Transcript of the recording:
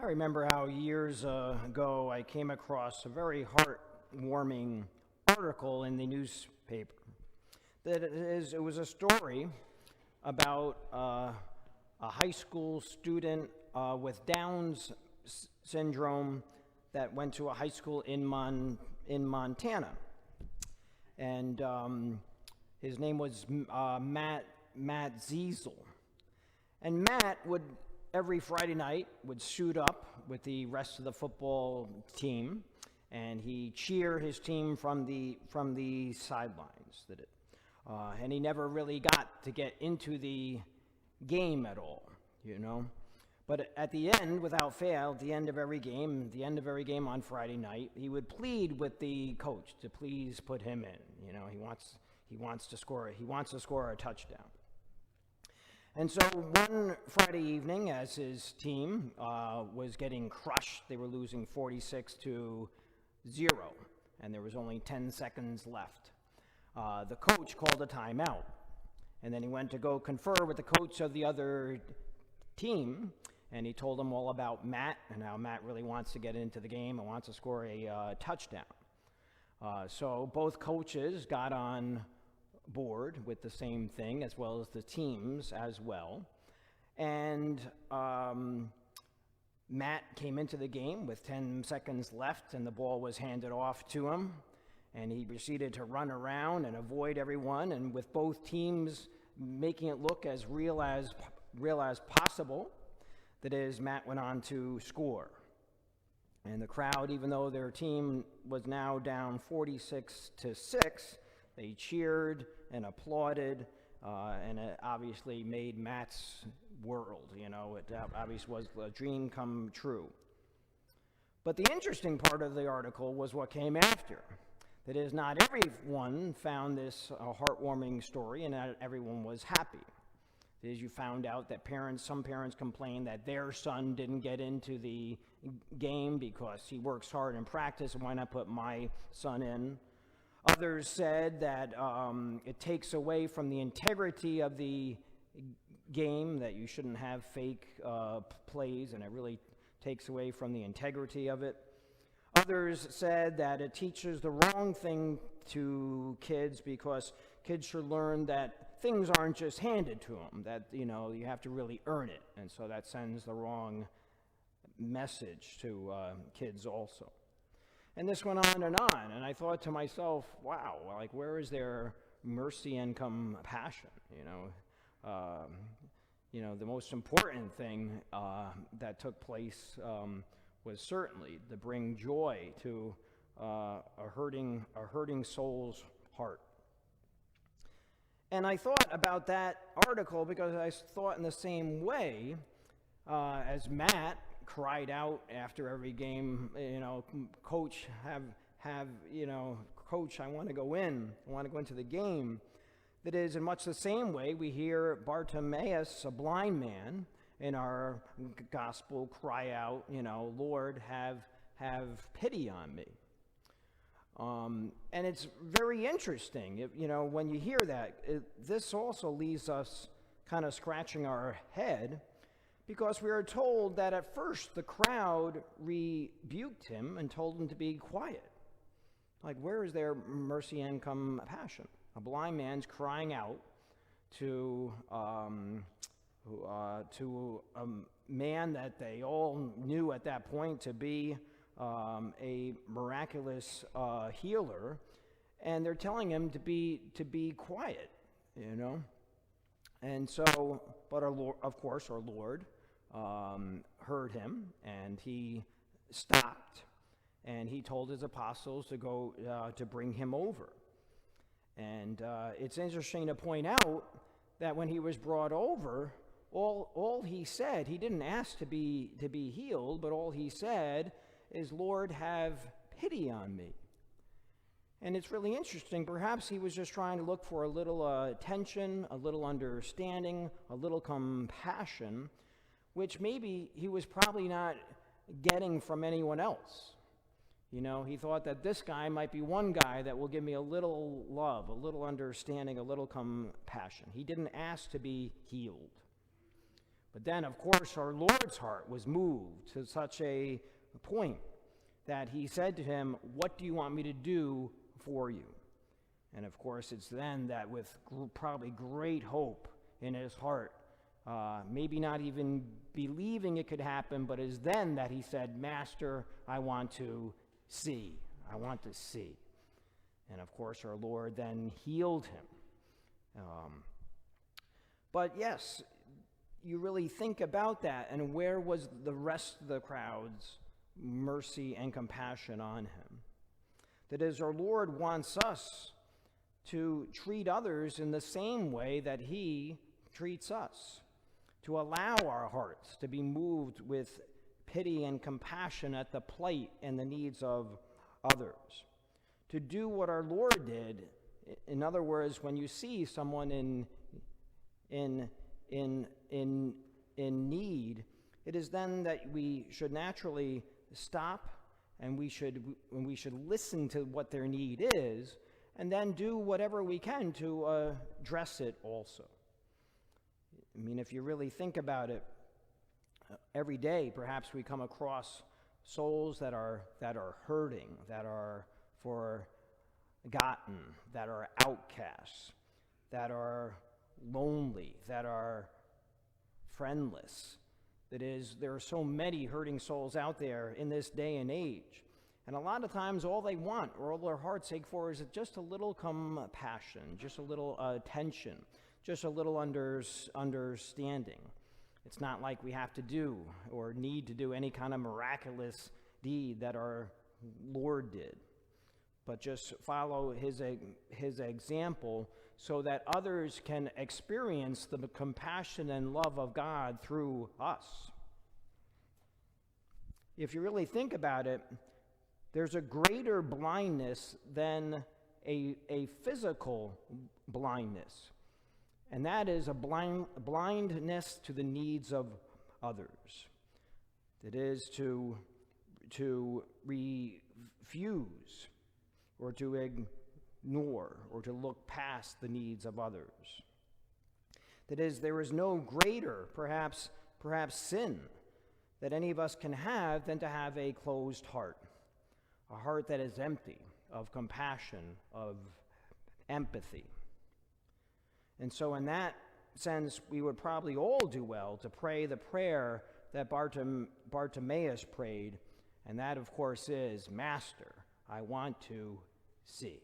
I remember how years ago I came across a very heartwarming article in the newspaper. It was a story about a high school student with Down's syndrome that went to a high school in Montana. And his name was Matt Ziesel. And Matt would every Friday night would suit up with the rest of the football team, and he cheer his team from the sidelines. And he never really got to get into the game at all, you know. But at the end, without fail, at the end of every game on Friday night, he would plead with the coach to please put him in. You know, he wants to score a touchdown. And so one Friday evening, as his team was getting crushed, they were losing 46-0, and there was only 10 seconds left. The coach called a timeout, and then he went to go confer with the coach of the other team, and he told him all about Matt and how Matt really wants to get into the game and wants to score a touchdown. So both coaches got on board with the same thing, as well as the teams as well. And Matt came into the game with 10 seconds left, and the ball was handed off to him. And he proceeded to run around and avoid everyone, and with both teams making it look as real as possible, that is, Matt went on to score. And the crowd, even though their team was now down 46-6, they cheered and applauded, and it obviously made Matt's world. You know, it obviously was a dream come true. But the interesting part of the article was what came after. That is, not everyone found this a heartwarming story, and not everyone was happy. That is, you found out that some parents complained that their son didn't get into the game because he works hard in practice, and why not put my son in? Others said that it takes away from the integrity of the game, that you shouldn't have fake plays, and it really takes away from the integrity of it. Others said that it teaches the wrong thing to kids because kids should learn that things aren't just handed to them, that, you know, you have to really earn it. And so that sends the wrong message to kids also. And this went on, and I thought to myself, wow, like, where is there mercy and compassion? The most important thing that took place was certainly to bring joy to a hurting soul's heart. And I thought about that article because I thought in the same way as Matt cried out after every game, coach, coach, I want to go into the game. That is, in much the same way, we hear Bartimaeus, a blind man, in our gospel cry out, Lord, have pity on me. And it's very interesting, when you hear that, this also leaves us kind of scratching our head, because we are told that at first the crowd rebuked him and told him to be quiet. Like, where is their mercy and compassion? A blind man's crying out to a man that they all knew at that point to be a miraculous healer, and they're telling him to be quiet, And so, but our Lord heard him, and he stopped, and he told his apostles to go to bring him over. And it's interesting to point out that when he was brought over, all he said, he didn't ask to be healed, but all he said is, Lord, have pity on me. And it's really interesting. Perhaps he was just trying to look for a little attention, a little understanding, a little compassion, which maybe he was probably not getting from anyone else. He thought that this guy might be one guy that will give me a little love, a little understanding, a little compassion. He didn't ask to be healed. But then, of course, our Lord's heart was moved to such a point that he said to him, "What do you want me to do for you?" And of course, it's then that with probably great hope in his heart, maybe not even believing it could happen, but it's then that he said, "Master, I want to see. I want to see." And of course, our Lord then healed him. But yes, you really think about that, and where was the rest of the crowd's mercy and compassion on him? That is, our Lord wants us to treat others in the same way that he treats us, to allow our hearts to be moved with pity and compassion at the plight and the needs of others, to do what our Lord did. In other words, when you see someone in need, it is then that we should naturally stop and we should listen to what their need is, and then do whatever we can to address it also. I mean, if you really think about it, every day perhaps we come across souls that are hurting, that are forgotten, that are outcasts, that are lonely, that are friendless. That is, there are so many hurting souls out there in this day and age. And a lot of times all they want, or all their hearts ache for, is just a little compassion, just a little attention, just a little understanding. It's not like we have to do or need to do any kind of miraculous deed that our Lord did, but just follow his example so that others can experience the compassion and love of God through us. If you really think about it, there's a greater blindness than a physical blindness, and that is a blindness to the needs of others. That is to refuse or to ignore or to look past the needs of others. That is, there is no greater, perhaps sin that any of us can have than to have a closed heart, a heart that is empty of compassion, of empathy. And so in that sense, we would probably all do well to pray the prayer that Bartimaeus prayed, and that, of course, is, "Master, I want to see."